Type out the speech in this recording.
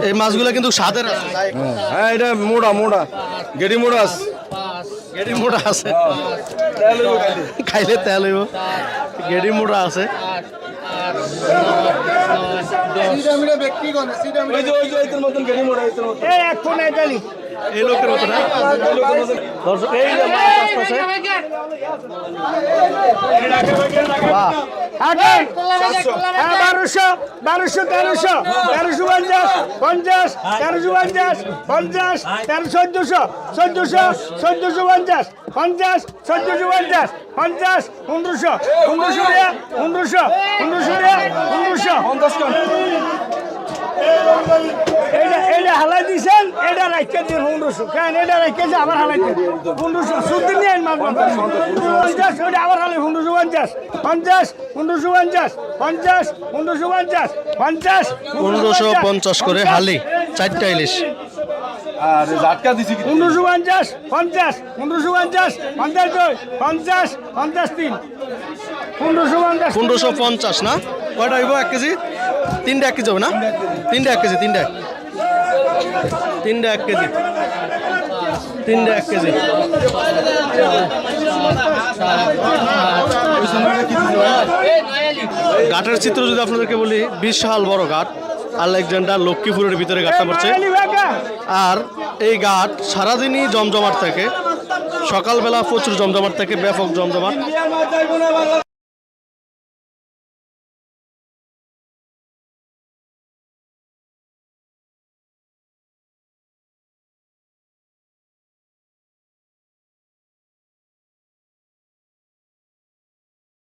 এই মাছগুলো কিন্তু স্বাদের আছে। হ্যাঁ এটা মোড়া মোড়া গেড়ি মোড়া আছে, গেড়ি মোড়া আছে, খাইলে তেল হইব। গেড়ি মোড়া আছে। এই লোকের মতো না দর্শক, এই যে মাছ আসতেছে। বাহ, 1200 1200 1300 1350 50 1350 50 1300 1400 1450 50 1450 50 1500 1500 এটা হালাই দিছেন, এটা রাখতে দিন 1500 কেন এটা রাখতে আবার হালাইতে 1500 সুদ নিয়ে মাছ 50 ওটা আবার হালাই 1550 50 1550 50 1550 50 1550 করে হালি 4টা ইলিশ। আর ঝাটকা দিছি কি 1550 50 1550 52 50 53 1550 1550 না? কয়টা হইব 1 কেজি? 3টা 1 কেজি হবে না? 3টা 1 কেজি, 3টা 1 কেজি, 3টা 1 কেজি। ঘাটের চিত্র যদি আপনাদেরকে বলি, বিশাল বড় ঘাট, আলেকজান্ডার লক্ষ্মীপুরের ভিতরে ঘাটটা পড়ছে। আর এই ঘাট সারাদিনই জমজমাট থাকে, সকালবেলা প্রচুর জমজমাট থাকে, ব্যাপক জমজমাট।